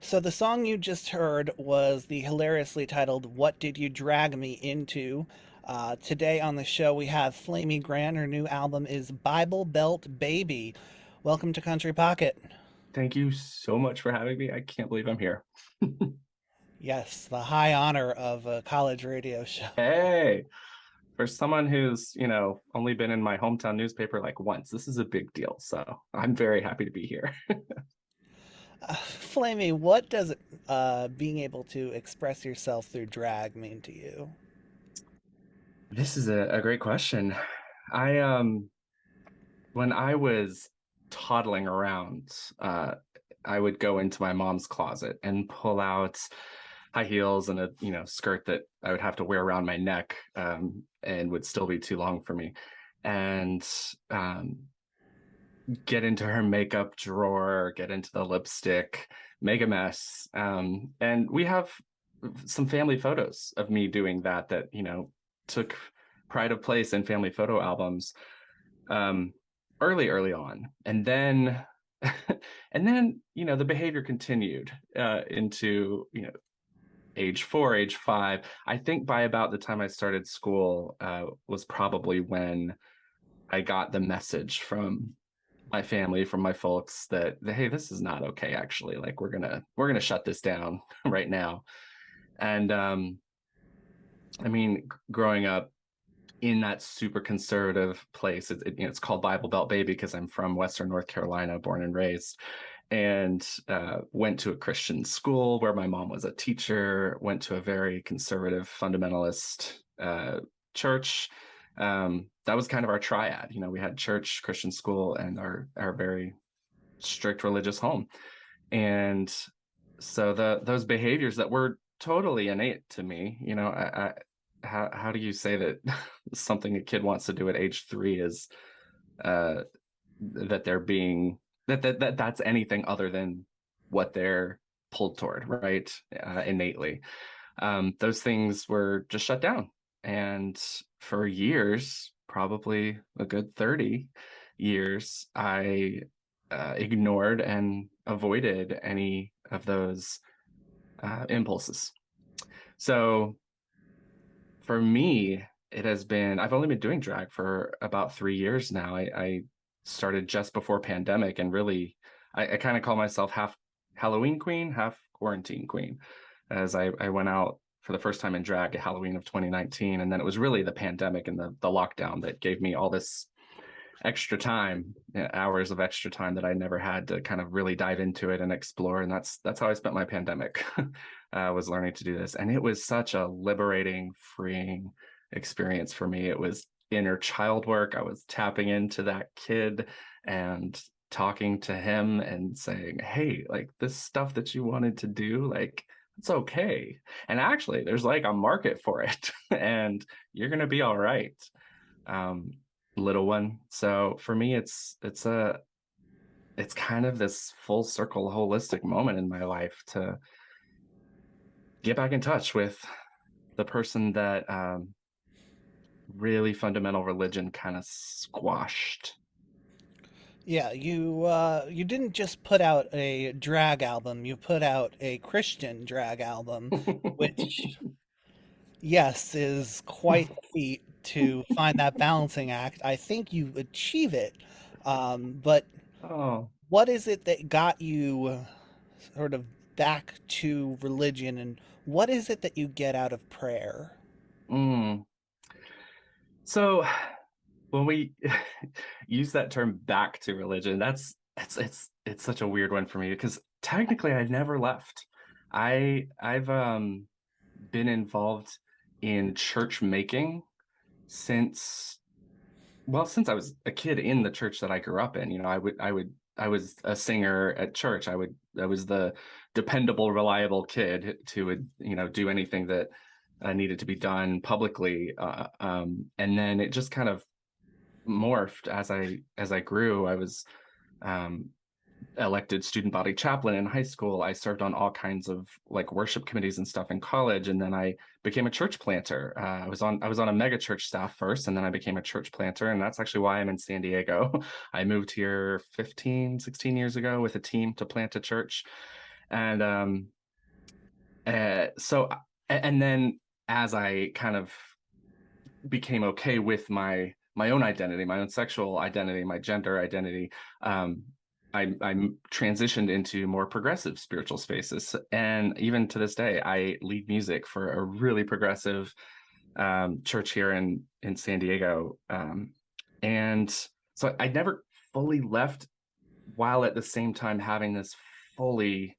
So the song you just heard was the hilariously titled "What Did You Drag Me Into?" Today on the show we have Flamy Grant. Her new album is Bible Belt Baby. Welcome to Country Pocket. Thank you so much for having me. I can't believe I'm here. Yes, the high honor of a college radio show. Hey, for someone who's, only been in my hometown newspaper like once, this is a big deal. So I'm very happy to be here. Flamy, what does being able to express yourself through drag mean to you? This is a great question. I when I was toddling around, I would go into my mom's closet and pull out high heels and a skirt that I would have to wear around my neck, and would still be too long for me, and um, get into her makeup drawer, get into the lipstick, make a mess. And we have some family photos of me doing that took pride of place in family photo albums, um, early on. And then and then the behavior continued into age 4, age 5. I think by about the time I started school was probably when I got the message from my family, from my folks, that hey, this is not okay, actually. Like, we're gonna shut this down right now. And I mean, growing up in that super conservative place, it's called Bible Belt Baby because I'm from Western North Carolina, born and raised, and went to a Christian school where my mom was a teacher, went to a very conservative fundamentalist church. That was kind of our triad. We had church, Christian school, and our very strict religious home. And so those behaviors that were totally innate to me, how do you say that something a kid wants to do at age 3 is uh that they're being that's anything other than what they're pulled toward, right? Innately. Those things were just shut down. And for years, probably a good 30 years, I ignored and avoided any of those impulses. So for me, it has been, I've only been doing drag for about 3 years now. I started just before pandemic, and really, I kind of call myself half Halloween queen, half quarantine queen, as I went out for the first time in drag at Halloween of 2019. And then it was really the pandemic and the lockdown that gave me all this extra time, hours of extra time that I never had to kind of really dive into it and explore. And that's how I spent my pandemic, was learning to do this. And it was such a liberating, freeing experience for me. It was inner child work. I was tapping into that kid and talking to him and saying, hey, like, this stuff that you wanted to do, like, it's okay. And actually, there's like a market for it, and you're going to be all right. Um, Little one. So for me, it's kind of this full circle holistic moment in my life to get back in touch with the person that really fundamental religion kind of squashed. Yeah, you didn't just put out a drag album, you put out a Christian drag album, which yes, is quite the feat to find that balancing act. I think you achieve it. But Oh. what is it that got you sort of back to religion, and what is it that you get out of prayer? Mm. So when we use that term back to religion, it's such a weird one for me because technically I never left. I've been involved in church making since since I was a kid in the church that I grew up in. I was a singer at church. I was the dependable, reliable kid who would, do anything that needed to be done publicly. And then it just kind of morphed as I grew. I was um, elected student body chaplain in high school. I served on all kinds of like worship committees and stuff in college, and then I became a church planter. I was on a mega church staff first, and then I became a church planter, and that's actually why I'm in San Diego. I moved here 15, 16 years ago with a team to plant a church, And so and then as I kind of became okay with my own identity, my own sexual identity, my gender identity, um, I transitioned into more progressive spiritual spaces, and even to this day, I lead music for a really progressive church here in San Diego, and so I never fully left, while at the same time having this fully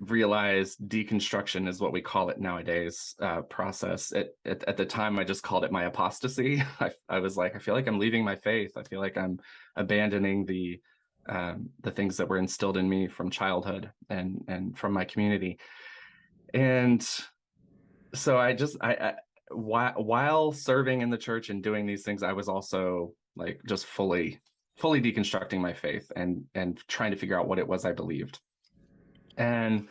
realize deconstruction is what we call it nowadays process. At the time I just called it my apostasy. I was like, I feel like I'm leaving my faith. I feel like I'm abandoning the things that were instilled in me from childhood and from my community. And so I while serving in the church and doing these things, I was also like just fully deconstructing my faith and trying to figure out what it was I believed. And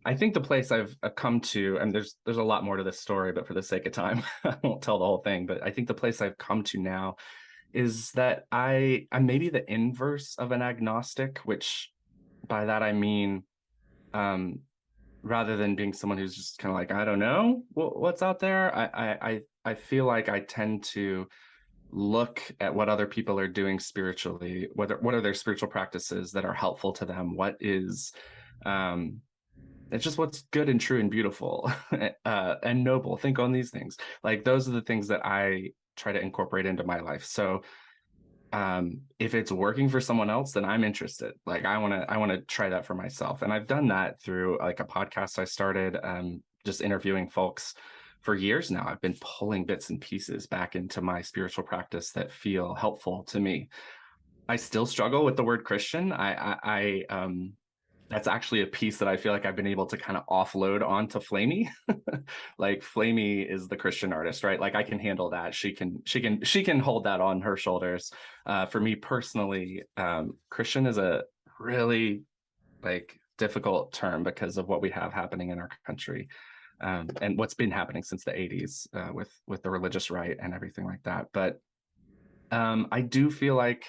I think the place I've come to, and there's a lot more to this story, but for the sake of time, I won't tell the whole thing. But I think the place I've come to now is that I'm maybe the inverse of an agnostic, which by that I mean, um, rather than being someone who's just kind of like, I don't know what's out there, I feel like I tend to look at what other people are doing spiritually, what are their spiritual practices that are helpful to them, what is um it's just what's good and true and beautiful and noble. Think on these things. Like those are the things that I try to incorporate into my life. So if it's working for someone else, then I'm interested. Like I want to try that for myself. And I've done that through like a podcast I started, just interviewing folks for years now. I've been pulling bits and pieces back into my spiritual practice that feel helpful to me. I still struggle with the word Christian. I that's actually a piece that I feel like I've been able to kind of offload onto Flamy. Like Flamy is the Christian artist, right? Like I can handle that. She can hold that on her shoulders. For me personally, Christian is a really like difficult term because of what we have happening in our country. And what's been happening since the 80s with the religious right and everything like that. But I do feel like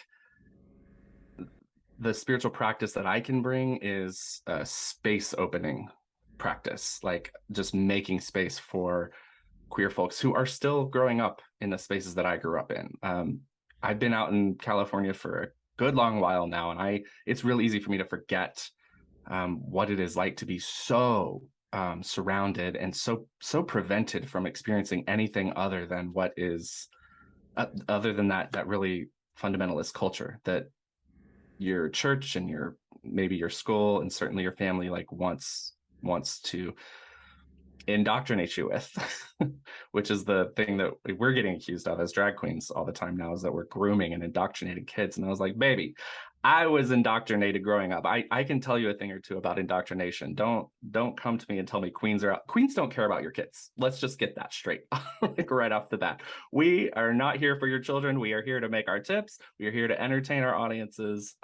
the spiritual practice that I can bring is a space opening practice, like just making space for queer folks who are still growing up in the spaces that I grew up in. I've been out in California for a good long while now, and it's real easy for me to forget what it is like to be so surrounded and so prevented from experiencing anything other than what is other than that really fundamentalist culture that your church and your maybe your school and certainly your family like wants to indoctrinate you with, which is the thing that we're getting accused of as drag queens all the time now, is that we're grooming and indoctrinating kids. And I was like, baby, I was indoctrinated growing up. I can tell you a thing or two about indoctrination. Don't come to me and tell me queens don't care about your kids. Let's just get that straight. Like right off the bat. We are not here for your children. We are here to make our tips. We are here to entertain our audiences.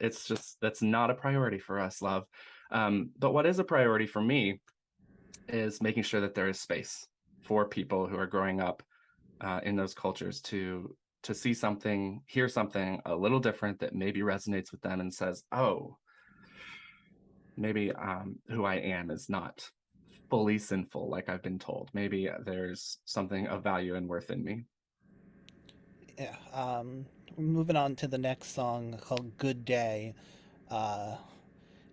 It's just that's not a priority for us, love. But what is a priority for me is making sure that there is space for people who are growing up in those cultures to see something, hear something a little different that maybe resonates with them and says, "Oh, maybe who I am is not fully sinful like I've been told. Maybe there's something of value and worth in me." Yeah. Moving on to the next song called "Good Day." Uh,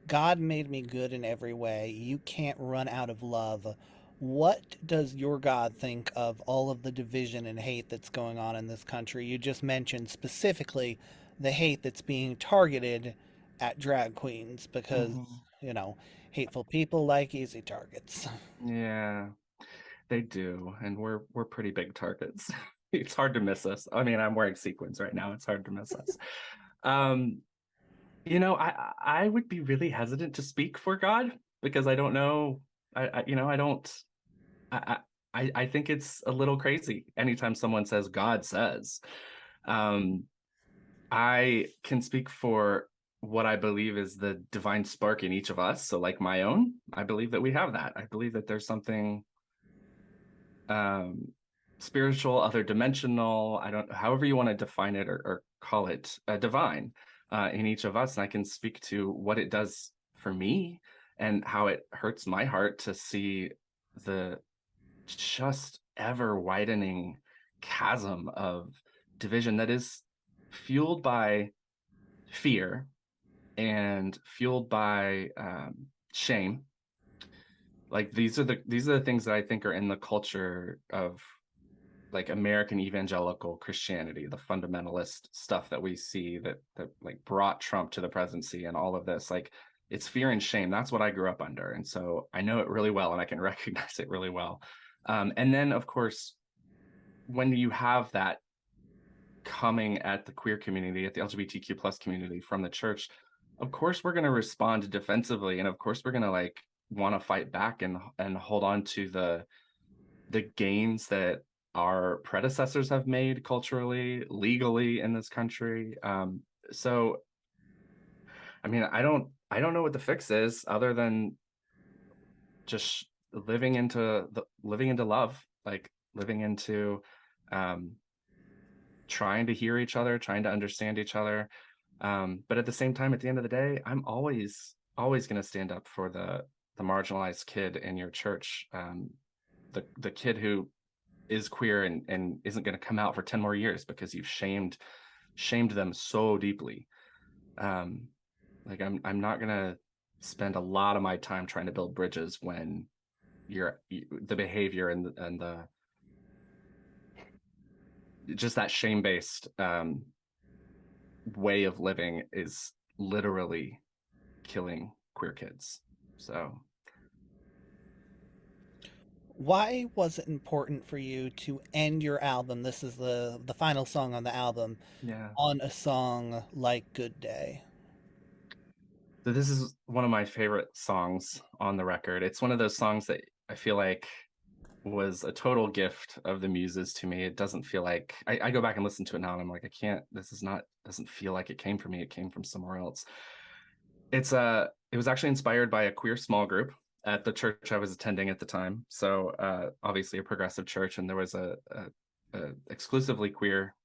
God made me good in every way. You can't run out of love. What does your God think of all of the division and hate that's going on in this country? You just mentioned specifically the hate that's being targeted at drag queens because, Mhm. you know, hateful people like easy targets. Yeah, they do, and we're pretty big targets. It's hard to miss us. I mean, I'm wearing sequins right now. It's hard to miss us. Um, I would be really hesitant to speak for God because I don't know. I don't. I, I think it's a little crazy anytime someone says God says. Um, I can speak for what I believe is the divine spark in each of us. So, like my own, I believe that we have that. I believe that there's something um, spiritual, other dimensional. I don't, however you want to define it or call it, divine in each of us. And I can speak to what it does for me, and how it hurts my heart to see the just ever widening chasm of division that is fueled by fear and fueled by shame. Like these are the things that I think are in the culture of like American evangelical Christianity, the fundamentalist stuff that we see that like brought Trump to the presidency and all of this. Like it's fear and shame. That's what I grew up under, and so I know it really well, and I can recognize it really well. And then, of course, when you have that coming at the queer community, at the LGBTQ plus community from the church, of course we're going to respond defensively, and of course we're going to like want to fight back and hold on to the gains that our predecessors have made culturally, legally in this country. So I mean, I don't know what the fix is other than just living into love, like living into um, trying to hear each other, trying to understand each other. But at the same time, at the end of the day, I'm always going to stand up for the marginalized kid in your church, the kid who is queer and isn't going to come out for 10 more years because you've shamed them so deeply. Um, like I'm not going to spend a lot of my time trying to build bridges when the behavior and the just that shame based way of living is literally killing queer kids. So Why was it important for you to end your album? This is the final song on the album yeah. on a song like Good Day. So this is one of my favorite songs on the record. It's one of those songs that I feel like was a total gift of the muses to me. It doesn't feel like I go back and listen to it now and I'm like, I can't, this is not, doesn't feel like it came from me. It came from somewhere else. It was actually inspired by a queer small group at the church I was attending at the time. So obviously a progressive church, and there was a exclusively queer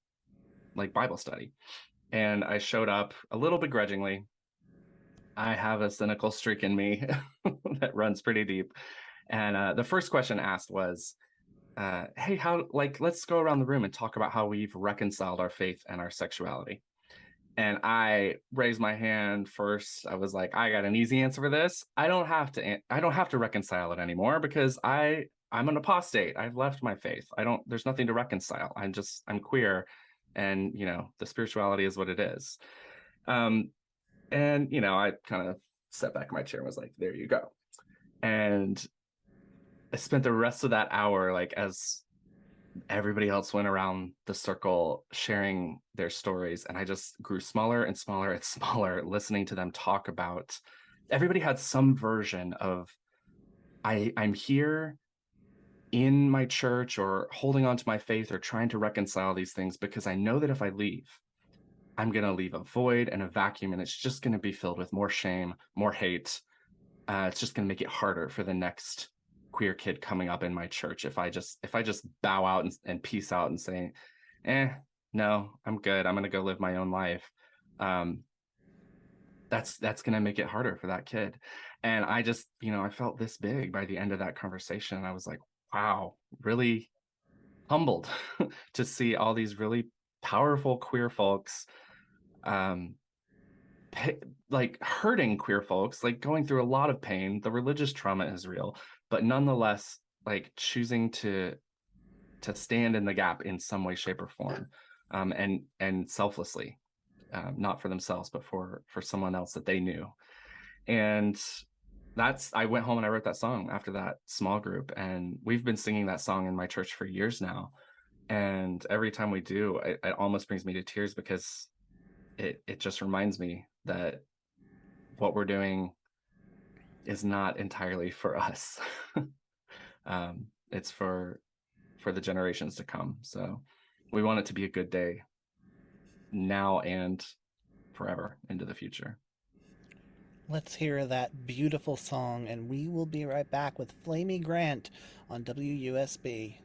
like Bible study. And I showed up a little begrudgingly. I have a cynical streak in me that runs pretty deep. And the first question asked was, hey, how, like, let's go around the room and talk about how we've reconciled our faith and our sexuality. And I raised my hand first. I was like, I got an easy answer for this. I don't have to reconcile it anymore because I'm an apostate. I've left my faith. There's nothing to reconcile. I'm queer, and the spirituality is what it is. Um, and I kind of sat back in my chair and was like, there you go. And I spent the rest of that hour, like, as everybody else went around the circle sharing their stories, and I just grew smaller and smaller and smaller listening to them talk about. Everybody had some version of, I'm here in my church or holding on to my faith or trying to reconcile these things because I know that if I leave, I'm going to leave a void and a vacuum, and it's just going to be filled with more shame, more hate. It's just going to make it harder for the next queer kid coming up in my church if I just bow out and peace out and say, no, I'm good, I'm going to go live my own life. um that's going to make it harder for that kid. And I just, I felt this big by the end of that conversation, and I was like, wow, really humbled to see all these really powerful queer folks, um like hurting queer folks, like going through a lot of pain. The religious trauma is real, but nonetheless, like choosing to stand in the gap in some way, shape, or form, and selflessly, not for themselves, but for someone else that they knew. And I went home and I wrote that song after that small group, and we've been singing that song in my church for years now. And every time we do, it almost brings me to tears because it just reminds me that what we're doing is not entirely for us. It's for the generations to come. So we want it to be a good day now and forever into the future. Let's hear that beautiful song, and we will be right back with Flamy Grant on WUSB.